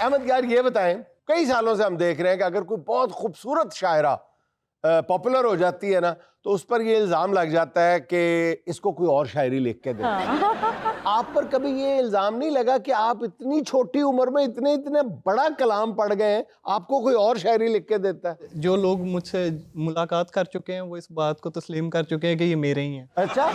अहमद यार ये बताएं, कई सालों से हम देख रहे हैं कि अगर कोई बहुत खूबसूरत शायरा पॉपुलर हो जाती है ना, तो उस पर ये इल्ज़ाम लग जाता है कि इसको कोई और शायरी लिख के दे। आप पर कभी ये इल्ज़ाम नहीं लगा कि आप इतनी छोटी उम्र में इतने इतने बड़ा कलाम पढ़ गए हैं, आपको कोई और शायरी लिख के देता है? जो लोग मुझसे मुलाकात कर चुके हैं वो इस बात को तस्लीम कर चुके हैं कि ये मेरे ही हैं। अच्छा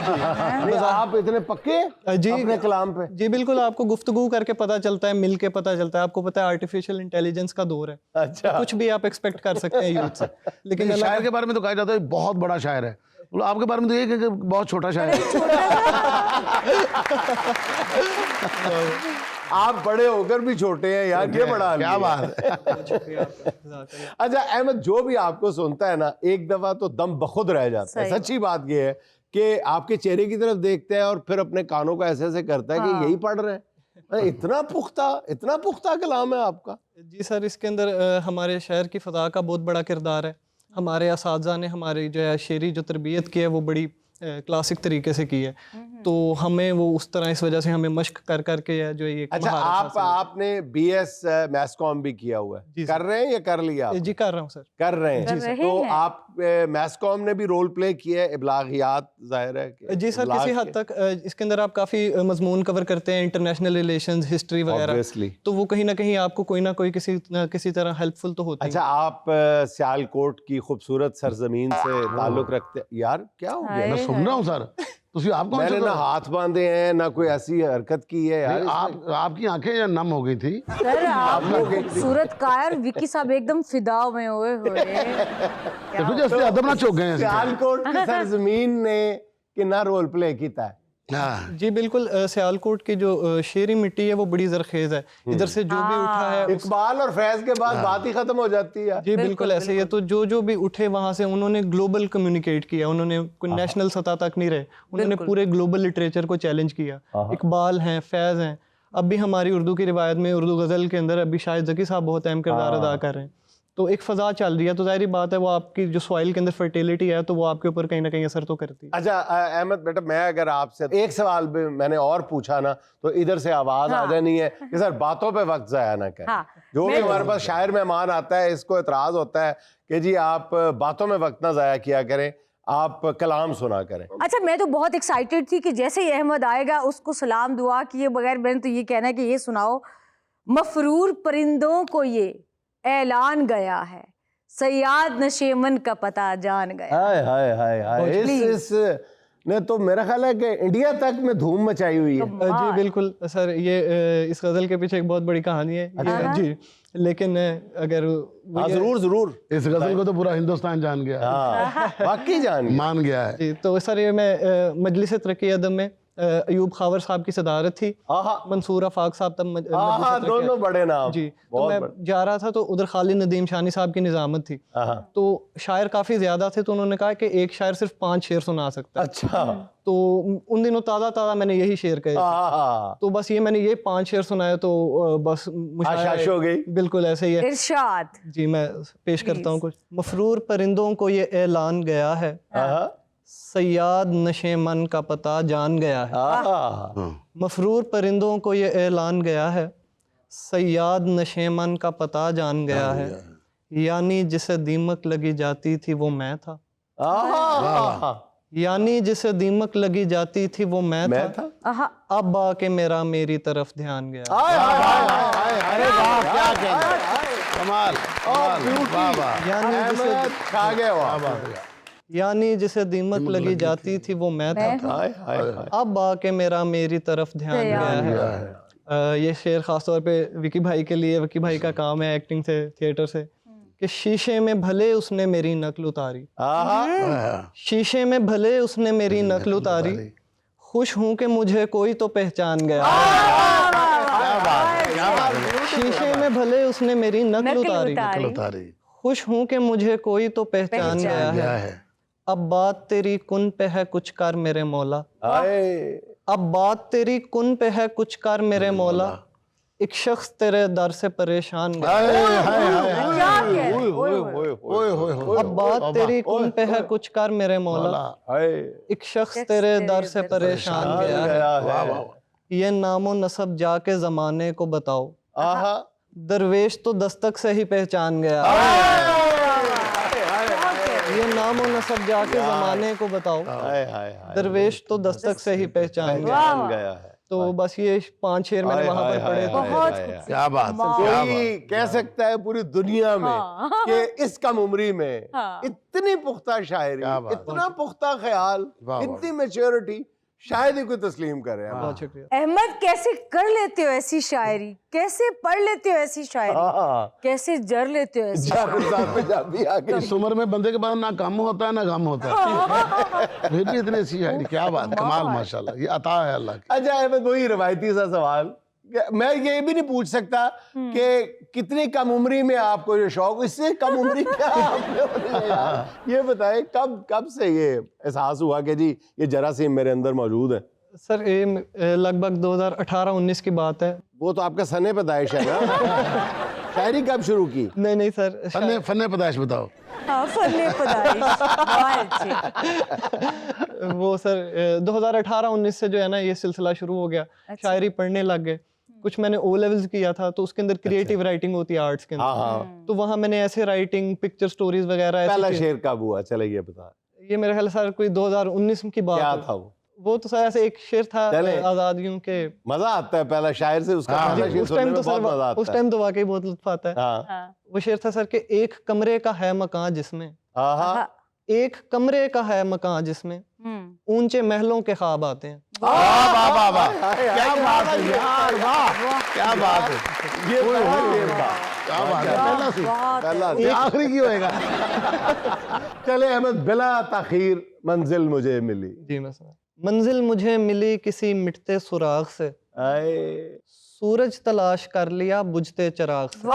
नहीं, आप इतने पक्के जी अपने कलाम पे? जी बिल्कुल, आपको गुफ्तगू करके पता चलता है, मिल के पता चलता है। आपको पता है आर्टिफिशियल इंटेलिजेंस का दौर है, अच्छा, कुछ भी आप एक्सपेक्ट कर सकते हैं यूथ से। लेकिन शायर के बारे में तो कहा जाता है बहुत बड़ा शायर है, बोलो आपके बारे में तो ये कि बहुत छोटा शायर है। आप बड़े होकर भी छोटे हैं यार, ये बड़ा क्या बात है। अच्छा अहमद, जो भी आपको सुनता है ना, एक दफा तो दम बखुद रह जाता है। सच्ची बात ये है कि आपके चेहरे की तरफ देखते हैं और फिर अपने कानों को ऐसे ऐसे करता है कि यही पढ़ रहे हैं। इतना पुख्ता कलाम है आपका। जी सर, इसके अंदर हमारे शहर की फ़ज़ा का बहुत बड़ा किरदार है। हमारे असातिज़ा ने हमारी जो है शेरी जो तरबियत की है वो बड़ी क्लासिक तरीके से की है, तो हमें वो उस तरह इस वजह से हमें मश्क कर करके है जो ये। अच्छा, आपने BS मैस कॉम भी किया हुआ है, कर रहे हैं या कर लिया? जी कर रहा हूँ सर। कर रहे हैं। तो आप मैस कॉम ने भी रोल प्ले किया है, इब्लागियात जाहिर है कि जी सर, किसी हद तक इसके अंदर आप काफ़ी मजमून कवर करते हैं, इंटरनेशनल रिलेशंस, हिस्ट्री वगैरह, तो वो कहीं ना कहीं आपको कोई ना कोई किसी तरह हेल्पफुल तो होता है। अच्छा, आप सियालकोट की खूबसूरत सरजमीन से ताल्लुक रखते? यार क्या हो गया? मैं सुन रहा हूँ सर, आप मैंने ना हाथ बांधे हैं ना कोई ऐसी हरकत की है यार। आपकी आंखें या नम हो गई थी सर, आप खूबसूरत कायर विकी साहब एकदम फिदा में हुए जैसे अदब ना चौक गए। सियालकोट की सरजमीन ने कितना रोल प्ले किया है? जी बिल्कुल, सियालकोट की जो शेरी मिट्टी है वो बड़ी जरखेज है। इधर से जो भी उठा है, इकबाल और फैज के बाद बात ही खत्म हो जाती है। जी बिल्कुल ऐसे ही है। तो जो भी उठे वहां से उन्होंने ग्लोबल कम्युनिकेट किया, उन्होंने कोई नेशनल सतह तक नहीं रहे, उन्होंने पूरे ग्लोबल लिटरेचर को चैलेंज किया। इकबाल हैं, फैज हैं, अब भी हमारी उर्दू की रिवायत में उर्दू गज़ल के अंदर अभी शाहिद ज़की साहब बहुत अहम किरदार अदा कर रहे हैं। तो एक फ़ज़ा चल रही है, तो ज़ाहिर बात है वो आपकी जो सॉइल के अंदर फर्टिलिटी है तो वो आपके ऊपर कहीं ना कहीं असर तो करती है। अच्छा अहमद बेटा, मैं अगर आपसे एक सवाल भी मैंने और पूछा ना, तो इधर से आवाज आ जानी है कि सर बातों पे वक्त जाया ना करें। जो भी हमारे पास शायर मेहमान आता है, इसको एतराज होता है कि जी आप बातों में वक्त ना जाया किया करें, आप कलाम सुना करें। अच्छा, मैं तो बहुत एक्साइटेड थी कि जैसे ही अहमद आएगा उसको सलाम दुआ किए बगैर मैंने तो ये कहना है कि ये सुनाओ, मफरूर परिंदों को ये ऐलान गया है, सयाद नशेमन का पता जान गया। हाय हाय हाय हाय, इस ने तो मेरा ख्याल है कि इंडिया तक में धूम मचाई हुई है। जी बिल्कुल सर, ये इस गजल के पीछे एक बहुत बड़ी कहानी है। जी लेकिन अगर जरूर इस गजल को तो पूरा हिंदुस्तान जान गया, वाकई मान गया है। जी, तो सर ये मैं मजलिस तरक्की अदब में अयूब खावर साहब की सदारत थी, मंसूर आफाक साहब तब दोनों बड़े नाम। जी, तो मैं जा रहा था तो उधर खालिद नदीम शानी साहब की निजामत थी, तो शायर काफी ज्यादा थे, तो उन्होंने कहा कि एक शायर सिर्फ 5 शेर सुना सकता है। अच्छा, तो उन दिनों ताज़ा मैंने यही शेर कहे, तो बस ये मैंने ये 5 शेर सुनाए तो बस मुशाश हो गई। बिल्कुल ऐसे ही है। इरशाद। जी मैं पेश करता हूँ कुछ। मफरूर परिंदों को ये ऐलान गया है, सयाद नशे मन का पता जान गया है। मफरूर परिंदों को ये ऐलान गया है, सयाद नशे मन का पता जान गया है, यानी जिसे दीमक लगी जाती थी वो मैं था। यानी जिसे दीमक लगी जाती थी वो मैं था। अब आके मेरा मेरी तरफ ध्यान गया। अरे वाह, क्या कहना, कमाल, यानी जिसे दीमक लगी जाती थी वो मैं था, अब आके मेरा मेरी तरफ ध्यान गया है। ये शेर खासतौर पे विकी भाई के लिए, विकी भाई का काम है एक्टिंग से, थिएटर से, कि शीशे में भले उसने मेरी नकल उतारी, शीशे में भले उसने मेरी नकल उतारी, खुश हूं कि मुझे कोई तो पहचान गया। शीशे में भले उसने मेरी नकल उतारी, खुश हूं कि मुझे कोई तो पहचान गया है। अब बात तेरी कुन पे है कुछ कर मेरे मौला, अब बात तेरी कुन पे है कुछ कर मेरे मौला, एक शख्स तेरे दर से परेशान गया। अब बात तेरी कुन पे है कुछ कर मेरे मौला, एक शख्स तेरे दर से परेशान गया है। ये नामो नसब जाके जमाने को बताओ, दरवेश तो दस्तक से ही पहचान गया, ये नाम और नसब जाके जमाने को बताओ, दरवेश तो दस्तक से ही पहचान गया। तो बस ये 5 शेर मैंने वहां पर पढ़े थे। बहुत क्या बात है, क्या कोई कह सकता है पूरी दुनिया में कि इस कम उम्री में इतनी पुख्ता शायरी, इतना पुख्ता ख्याल, इतनी मैच्योरिटी शायद ही कोई तस्लीम करे। बहुत शुक्रिया। अहमद, कैसे कर लेते हो ऐसी शायरी, कैसे पढ़ लेते हो ऐसी शायरी, कैसे जर लेते हो ऐसी शायरी? इस उम्र में बंदे के पास ना कम होता है ना गम होता है, फिर भी इतनी अच्छी शायरी, क्या बात, कमाल, माशाल्लाह, ये अता है अल्लाह की। अच्छा अहमद, वही रवायती सा सवाल, मैं ये भी नहीं पूछ सकता कि कितनी कम उम्री में आपको ये शौक, इससे कम उम्री क्या आपने होनी है यार? ये बताएं कब से ये एहसास हुआ कि जी ये जरासीम मेरे अंदर मौजूद है? सर ये लगभग 2018-19 की बात है। वो तो आपका सने पैदाइश है ना। शायरी कब शुरू की? नहीं सर, फन्ने पैदाइश बताओ। हाँ, फन्ने पैदाइश, बहुत अच्छे। वो सर 2018-19 से जो है ना ये सिलसिला शुरू हो गया, शायरी पढ़ने लग गए। कुछ मैंने ओ लेवल्स किया था, तो उसके अंदर क्रिएटिव राइटिंग होती है आर्ट्स के अंदर, तो वहाँ मैंने ऐसे राइटिंग, पिक्चर स्टोरीज वगैरह। पहला शेर कब हुआ, चले ये बता। ये मेरे ख्याल सर कोई 2019 की बात क्या है। था वो तो सर ऐसे एक शेर था आजादियों के। मजा आता है पहला शायर से उसका पहला शेर उस टाइम तो सुनने में बहुत मजा आता है। उस टाइम तो वाकई बहुत लुत्फ आता है। वो शेर था सर के एक कमरे का है मकान जिसमें, एक कमरे का है मकान जिसमें ऊंचे महलों के ख्वाब आते हैं। वाह वाह वाह वाह, क्या बात है यार, वाह क्या बात है, ये पहला शेर था। क्या बात है, पहला पहला आखिरी की होएगा। चले अहमद, बिला ताखीर मंजिल मुझे मिली। जी मैं समझ। मंजिल मुझे मिली किसी मिटते सुराग से, सूरज तलाश कर लिया बुझते चिराग से।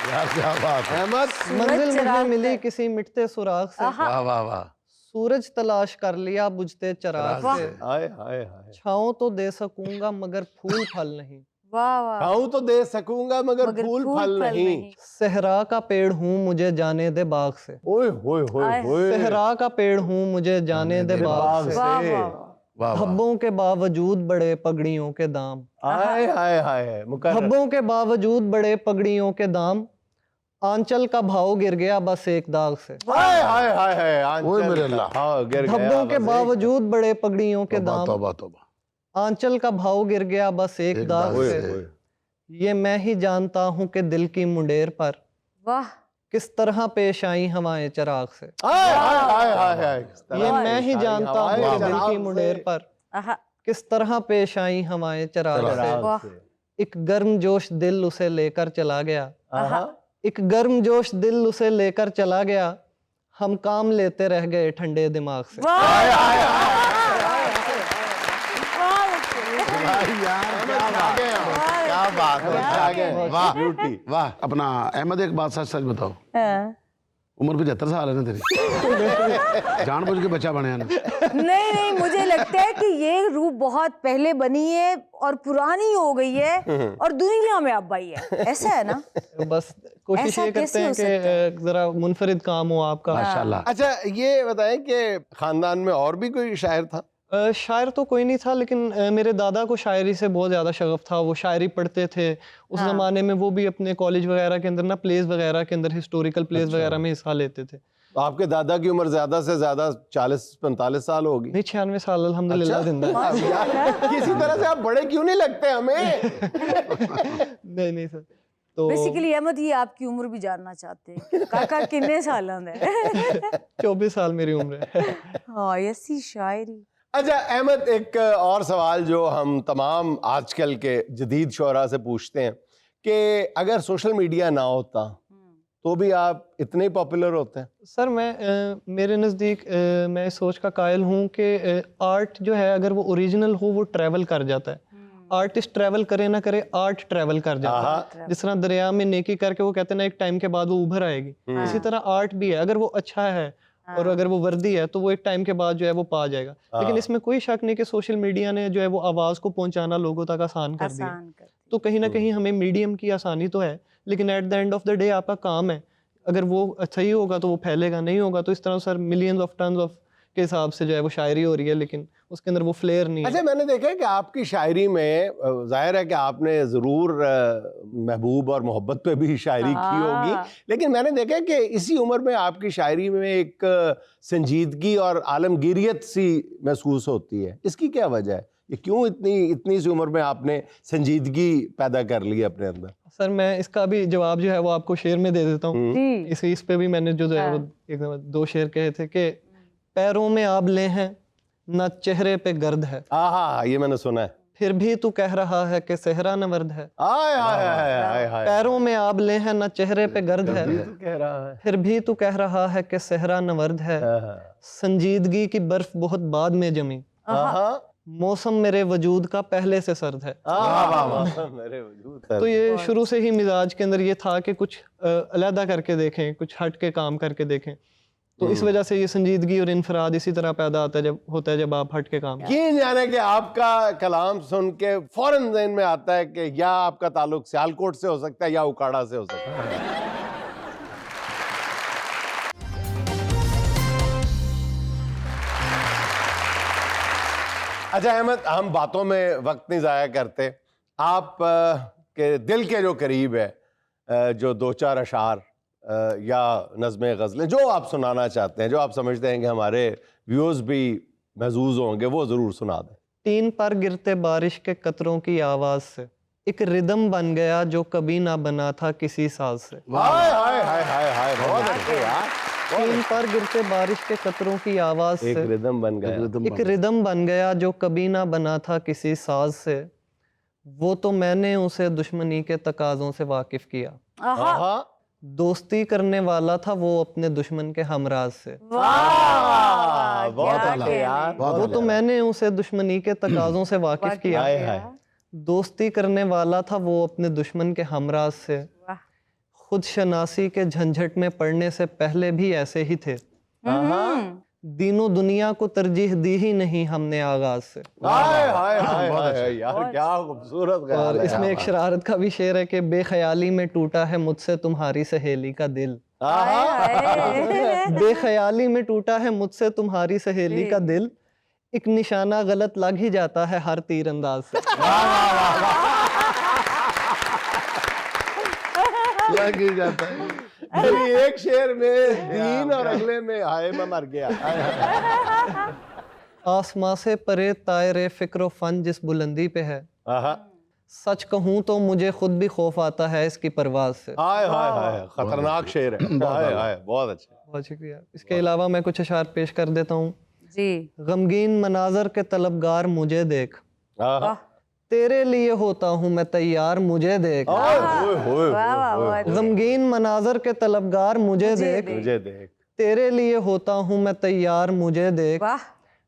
यार क्या बात है अहमद, मंजिल मुझे मिली किसी मिटते सुराग से, वाह वाह वाह, सूरज तलाश कर लिया बुझते चिराग से, हाय हाय हाय, छाँव तो दे सकूंगा मगर फूल फल नहीं, वाह वाह, खाऊं तो दे सकूंगा मगर फूल फल नहीं, सहरा का पेड़ हूँ मुझे जाने दे बाग से, ओए होए होए होए, सहरा का पेड़ हूँ मुझे जाने दे बाग से, वाह वाह, वाह वाह, धब्बों के बावजूद बड़े पगड़ियों के दाम, हाय हाय हाय, मुकर्रर, धब्बों के बावजूद बड़े पगड़ियों के दाम, आंचल का भाव गिर गया बस एक दाग से, हाय हाय हाय हाय, आंचल ओए मेरे अल्लाह, हाँ गिर गया धब्बों के बस एक। बावजूद बड़े पगड़ियों के दाम, तौबा तौबा, आंचल का भाव गिर गया बस एक दाग ओए से, होए, ये मैं ही जानता हूँ कि दिल की मुंडेर पर वाह, किस तरह पेश आई हवाएं चिराग से, हाय हाय हाय हाय हाय, ये मैं ही जानता हूँ कि दिल की मुंडेर पर आहा, किस तरह पेश आई हवाएं चिराग से, वाह, एक गर्म जोश दिल उसे लेकर चला गया, आहा, एक गर्म जोश दिल उसे लेकर चला गया, हम काम लेते रह गए ठंडे दिमाग से। क्या बात है, वाह ब्यूटी, वाह। अपना अहमद एक बात सच सच बताओ, उम्र 75 साल है ना तेरी, जानबूझ के बच्चा बने ना? नहीं नहीं, मुझे लगता है कि ये रूह बहुत पहले बनी है और पुरानी हो गई है और दुनिया में अब आई है, ऐसा है ना? बस कोशिश ऐसा ये करते कैसे हैं हो सकता कि जरा मुनफरिद काम हो आपका। माशाल्लाह। अच्छा ये बताएं कि खानदान में और भी कोई शायर था? शायर तो कोई नहीं था, लेकिन मेरे दादा को शायरी से बहुत ज़्यादा शगफ था, वो शायरी पढ़ते थे उस ज़माने में, वो भी अपने कॉलेज वगैरह के अंदर ना प्लेस वगैरह के अंदर हिस्टोरिकल प्लेस वगैरह में हिस्सा लेते थे। तो आपके दादा की उम्र ज्यादा से ज्यादा 40-45 साल होगी? नहीं 96 साल अल्हम्दुलिल्लाह जिंदा है। यार, किसी तरह से आप बड़े क्यों नहीं लगते हमें? नहीं सर, तो बेसिकली अहमद ये आपकी उम्र भी जानना चाहते हैं, काका कितने साल है? 24 साल मेरी उम्र है। हाँ, ऐसी शायरी। अच्छा अहमद, एक और सवाल जो हम तमाम आजकल के जदीद शोरा से पूछते हैं कि अगर सोशल मीडिया ना होता तो भी आप इतने पॉपुलर होते हैं? सर मैं मेरे नज़दीक मैं इस सोच का कायल हूँ कि आर्ट जो है अगर वो ओरिजिनल हो वो ट्रैवल कर जाता है, आर्टिस्ट ट्रैवल करे ना करे आर्ट ट्रैवल कर जाता है। जिस तरह दरिया में नेकी करके वो कहते हैं ना एक टाइम के बाद वो उभर आएगी, इसी तरह आर्ट भी है, अगर वो अच्छा है और अगर वो वर्दी है तो वो एक टाइम के बाद जो है वो पा जाएगा। लेकिन इसमें कोई शक नहीं कि सोशल मीडिया ने जो है वो आवाज़ को पहुंचाना लोगों तक आसान कर दिया। तो कहीं ना कहीं हमें मीडियम की आसानी तो है, लेकिन at the end of the day आपका काम है, अगर वो सही होगा तो वो फैलेगा, नहीं होगा तो इस तरह sir millions of tons of के हिसाब से जो है वो शायरी हो रही है, लेकिन उसके अंदर वो फ्लेयर नहीं है। अच्छा, मैंने देखा है कि आपकी शायरी में जाहिर है कि आपने ज़रूर महबूब और मोहब्बत पे भी शायरी की होगी, लेकिन मैंने देखा है कि इसी उम्र में आपकी शायरी में एक संजीदगी और आलमगीरियत सी महसूस होती है। इसकी क्या वजह है? ये क्यों इतनी सी उम्र में आपने संजीदगी पैदा कर ली अपने अंदर? सर मैं इसका भी जवाब जो है वो आपको शेर में दे देता हूँ। जी इस पे भी मैंने जो है वो एकदम 2 शेर कहे थे कि पैरों में आबले हैं न चेहरे पे गर्द है, हाँ, ये मैंने सुना है। फिर भी तू कह रहा है कि सेहरा नवर्द है। हाय हाय हाय हाय हाय, पैरों में आबले हैं न चेहरे पे गर्द है, तू कह रहा है। फिर भी तू कह रहा है कि सेहरा नवर्द है। संजीदगी की बर्फ बहुत बाद में जमी, मौसम मेरे वजूद का पहले से सर्द है। मेरे वजूद तो ये शुरू से ही मिजाज के अंदर ये था कि कुछ अलहदा करके देखें, कुछ हट के काम करके देखें। तो इस वजह से ये संजीदगी और इनफराद इसी तरह पैदा होता है जब आप हट के काम करते हैं। यकीन जाने कि आपका कलाम सुन के फौरन ज़हन में आता है कि या आपका ताल्लुक सियालकोट से हो सकता है या उकाड़ा से हो सकता है। अच्छा अहमद, हम बातों में वक्त नहीं ज़ाया करते। आप के दिल के जो करीब है, जो 2-4 अशार या नज़्में गज़लें जो आप सुनाना चाहते हैं, जो आप समझते हैं कि हमारे व्यूअर्स भी महजूज होंगे, वो ज़रूर सुना दें। तीन पर गिरते बारिश के कतरों की आवाज़ से एक रिदम बन गया जो कभी ना बना था किसी साज से। हाय हाय हाय हाय हाय, बहुत अच्छे यार। तीन पर गिरते बारिश के कतरों की आवाज़ से एक रिदम बन गया, एक रिदम बन गया जो कभी ना बना था किसी साज से। वो तो मैंने उसे दुश्मनी के तकाज़ों से वाकिफ किया, आहा, दोस्ती करने वाला था वो अपने दुश्मन के हमराज से। वाह, बहुत अच्छे यार। वो तो मैंने उसे दुश्मनी के तकाज़ों से वाकिफ किया, हाय हाय, दोस्ती करने वाला था वो अपने दुश्मन के हमराज से। खुद शनासी के झंझट में पड़ने से पहले भी ऐसे ही थे, दीनों दुनिया को तरजीह दी ही नहीं हमने आगाज से। हाय हाय हाय हाय यार, क्या खूबसूरत ख्याल और है इसमें यार। एक शरारत का भी शेर है कि बेख्याली में टूटा है मुझसे तुम्हारी सहेली का दिल, बेख्याली में टूटा है मुझसे तुम्हारी सहेली का दिल, एक निशाना गलत लग ही जाता है हर तीर अंदाज से। लग ही जाता है। मेरी एक शेर में दीन और अगले में हाय मैं मर गया। आसमां से परे तायरे फिक्र फन जिस बुलंदी पे है, आहा, सच कहूँ तो मुझे खुद भी खौफ आता है इसकी परवाज से। हाय हाय हाय, खतरनाक शेर है। हाय हाय, बहुत अच्छा। बहुत शुक्रिया। इसके अलावा मैं कुछ अशार पेश कर देता हूँ। जी गमगीन मनाजर के तलबगार मुझे देख, आहा, तेरे लिए होता हूँ मैं तैयार मुझे देख। ओए होए होए वाह वाह होए, वाह, गमगीन मनाजर के तलबगार मुझे देख, मुझे देख। तेरे लिए होता हूँ मैं तैयार मुझे देख, वाह,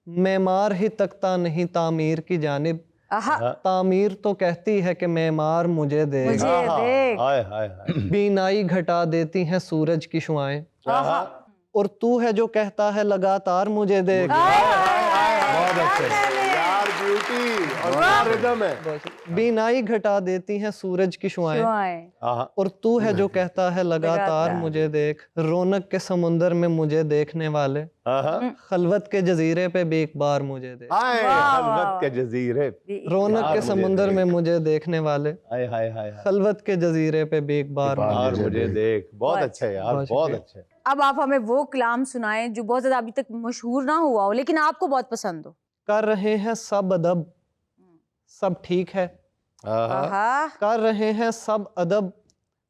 मेमार ही तकता नहीं तामीर की जानिब, आहा, तामीर तो कहती है कि मेमार मुझे देख। मुझे आहा, देख, हाय हाय हाय, बीनाई घटा देती हैं सूरज की शुआएं, आहा, और तू है जो कहता है लगातार मुझे देख। बहुत अच्छे यार, ब्यूटी और क्या रिदम है। बीनाई घटा देती हैं सूरज की शुआएं, शुआएं, आहा, और तू है जो कहता है लगातार मुझे देख, रौनक के समुंदर में मुझे देखने वाले, आहा, खलवत के जजीरे पे भी एक बार मुझे देख, हाय खलवत के जजीरे। रौनक के समुंदर में मुझे देखने वाले, हाय हाय हाय हाय, खलवत के जजीरे पे भी एक बार और मुझे देख। बहुत अच्छे यार, बहुत अच्छे। अब आप हमें वो कलाम सुनाएं जो बहुत ज्यादा अभी तक मशहूर ना हुआ हो लेकिन आपको बहुत पसंद हो। कर रहे हैं सब अदब सब ठीक है, आहा, आहा, कर रहे हैं सब अदब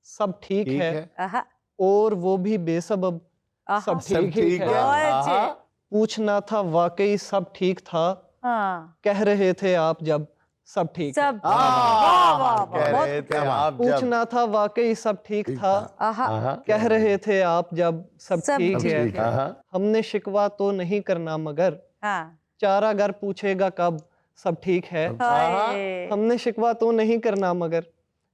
सब ठीक ठीक है, है, आहा, और वो भी बेसबब आहा, सब सब ठीक ही ठीक है। है। बहुत अच्छे। आहा, पूछना था वाकई सब ठीक था, हाँ, कह रहे थे आप जब सब ठीक है। सब वाह वाह वाह, कह बहुत रहे थे आप जब। पूछना था वाकई सब ठीक था, आहा, आहा, कह रहे थे आप जब सब सब ठीक ठीक है। है। आहा, हमने शिकवा तो नहीं करना मगर हाँ, चारा अगर पूछेगा कब सब ठीक है। हाय, हमने शिकवा तो नहीं करना मगर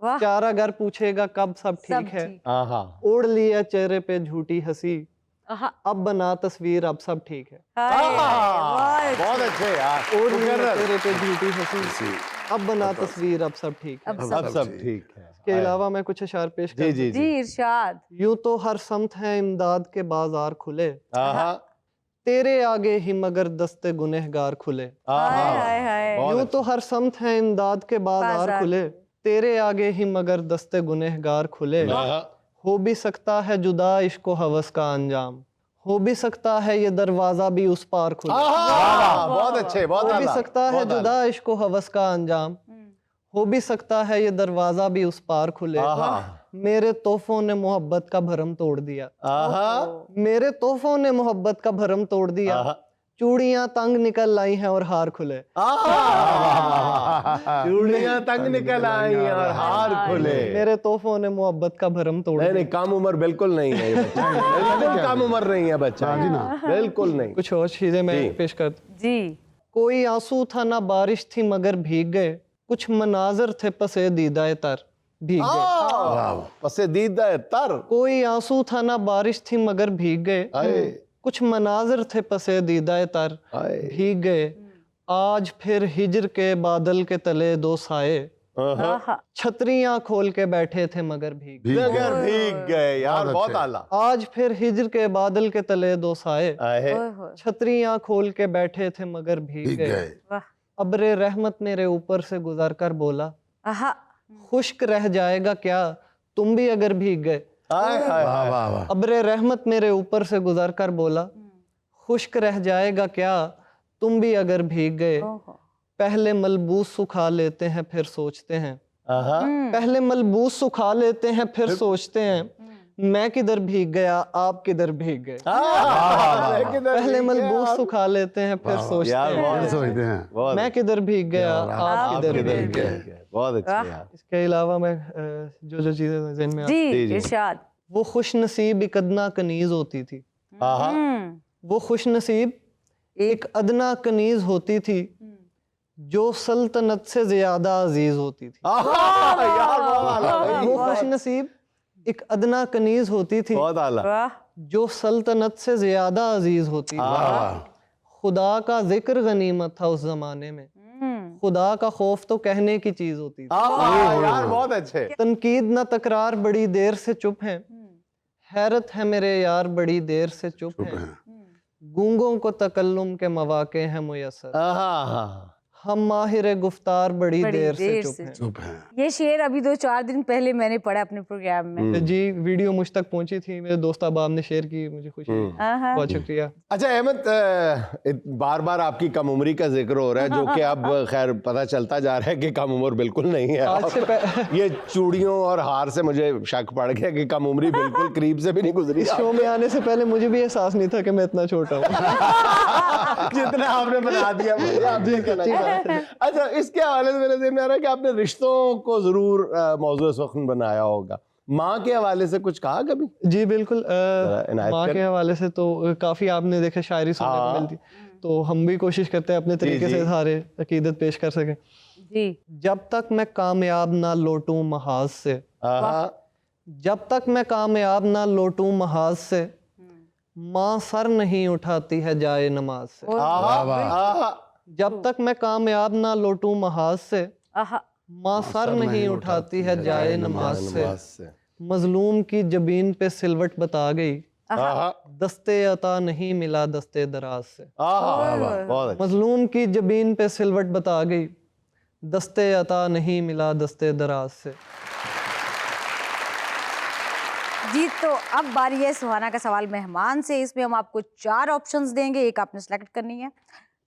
वाह, चारा अगर पूछेगा कब सब सब ठीक है। ठीक, आहा, ओढ़ लिया चेहरे पे झूठी हंसी, आहा, अब बना तस्वीर अब सब ठीक है। हाय, आहा, बहुत बहुत अच्छे यार। ओढ़ लिया मुकर्रर। चेहरे पे झूठी हंसी, अब बना तस्वीर अब सब ठीक है। अब अब सब ठीक है। इसके अलावा मैं कुछ अशार पेश कर जी जी जी जी। इरशाद, यूं तो हर समत है इमदाद के बाजार खुले, आहा, तेरे आगे ही मगर दस्ते गुनहगार खुले। हाय हाय हाय। यूं तो हर समत है इमदाद के बाजार खुले, तेरे आगे ही मगर दस्ते गुनहगार खुले। हो भी सकता है जुदा इश्क हवस का अंजाम, हो भी सकता है ये दरवाजा भी उस पार खुले। बहुत अच्छे, बहुत हो भी आला, सकता है बहुत आला। जुदा इश्क हवस का अंजाम, हो भी सकता है ये दरवाजा भी उस पार खुले। मेरे तोहफों ने मोहब्बत का भरम तोड़ दिया, मेरे तोहफों ने मोहब्बत का भरम तोड़ दिया। चूड़ियां तंग निकल आई हैं और हार खुले। चूड़ियां तंग निकल आई और हार खुले। मेरे तोहफों ने मोहब्बत का भरम तोड़ नहीं दिया। नहीं, कम उम्र बिल्कुल नहीं है ये बच्चा, बिल्कुल कम उम्र नहीं है बच्चा, बिल्कुल नहीं। कुछ और चीजें मैं पेश कर। जी। कोई आंसू था ना बारिश थी मगर भीग गए, कुछ मनाजर थे पसे दीदाए तर भीग गए। पसंदीदा तर। कोई आंसू था ना बारिश थी मगर भीग गए, कुछ मनाजर थे पसे दीदाए तर भीग गए। आज फिर हिजर के बादल के तले दो साए, छतरियां खोल के बैठे थे मगर भीग गए। यार बहुत आला। आज फिर हिजर के बादल के तले दो साए, छतरियां खोल के बैठे थे मगर भीग गए। अब्रे रहमत मेरे ऊपर से गुजर कर बोला, खुश्क रह जाएगा क्या तुम भी अगर भीग गए। अब्रे रहमत मेरे ऊपर से गुजर कर बोला, खुश्क रह जाएगा क्या तुम भी अगर भीग गए। पहले मलबूस सुखा लेते हैं फिर सोचते हैं, पहले मलबूस सुखा लेते हैं फिर सोचते हैं, मैं किधर भीग गया आप किधर भीग गए। पहले मलबूस सुखा लेते हैं फिर सोचते हैं, मैं किधर भीग गया आप किधर भीग गए। बहुत अच्छे यार। इसके अलावा मैं जो जो चीजें ज़हन में जी इरशाद। वो खुश नसीब एक अदना कनीज होती थी, वो खुश नसीब एक अदना कनीज होती थी, जो सल्तनत से ज्यादा अजीज होती थी। वो खुश नसीब एक अदना कनीज होती थी, बहुत आला। जो सल्तनत से ज्यादा अजीज होती थी। खुदा का जिक्र गनीमत था उस जमाने में, खुदा का खौफ तो कहने की चीज होती थी। यार बहुत अच्छे। तनकीद न तकरार बड़ी देर से चुप है, हैरत है मेरे यार बड़ी देर से चुप है, गूंगों को तकल्लुम के मौके हैं मुयस्सर, हम माहिर गुफ्तार बड़ी देर से चुप हैं। ये शेर अभी 2-4 दिन पहले मैंने पढ़ा अपने प्रोग्राम में। जी वीडियो मुझ तक पहुंची थी, मेरे दोस्त अहबाब ने शेयर की, मुझे खुशी हुई। बहुत शुक्रिया। अच्छा अहमद, बार बार आपकी कम उम्री का जिक्र हो रहा है, जो कि अब खैर पता चलता जा रहा है कि कम उम्र बिल्कुल नहीं है। ये चूड़ियों और हार से मुझे शक पड़ गया कि कम उम्री बिल्कुल करीब से भी नहीं गुजरी। शो में आने से पहले मुझे भी एहसास नहीं था कि मैं इतना छोटा हूँ। जितना आपने बता दिया मुझे, आप ये कहना चाह रहे हैं। अच्छा, इसके हवाले से मेरे ज़हन में आ रहा है कि आपने रिश्तों को जरूर मौजूद इस वक्त बनाया होगा। माँ के हवाले से कुछ कहा कभी? जी बिल्कुल, माँ के हवाले से तो काफी आपने देखा शायरी सुनने को मिलती, तो हम भी कोशिश करते हैं अपने तरीके से सारे अकीदत पेश कर सकें। जी। जब तक मैं कामयाब ना लौटूं महाज से, जब तक मैं कामयाब ना लौटूं महाज से, माँ सर नहीं उठाती है जाए नमाज से। जब तक मैं कामयाब ना लौटूं महाज से, माँ सर नहीं उठाती है जाए नमाज से। मजलूम की जबीन पे सिलवट बता गई, दस्ते अता नहीं मिला दस्ते दराज से। मजलूम की जबीन पे सिलवट बता गई, दस्ते अता नहीं मिला दस्ते दराज से। जी, तो अब बारी है सुहाना का सवाल मेहमान से। इसमें हम आपको 4 ऑप्शंस देंगे, एक आपने सेलेक्ट करनी है।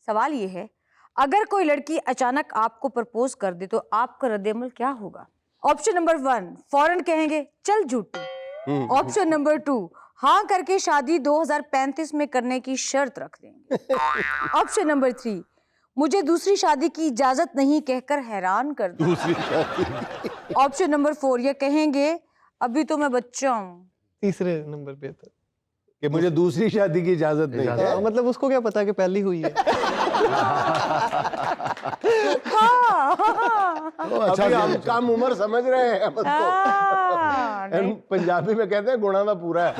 सवाल ये है, अगर कोई लड़की अचानक आपको प्रपोज कर दे तो आपका रद्द-ए-अमल क्या होगा? ऑप्शन नंबर 1, फौरन कहेंगे चल झूठी। ऑप्शन नंबर 2, हाँ करके शादी 2035 में करने की शर्त रख देंगे। ऑप्शन नंबर 3, मुझे दूसरी शादी की इजाजत नहीं कहकर हैरान कर देंगे। ऑप्शन नंबर 4, ये कहेंगे अभी तो मैं बच्चा हूँ। तीसरे नंबर पे था कि मुझे दूसरी शादी की इजाजत नहीं है। मतलब उसको क्या पता कि पहली हुई है। अभी हम कम उम्र समझ रहे हैं। पंजाबी में कहते हैं गुणा ना पूरा है।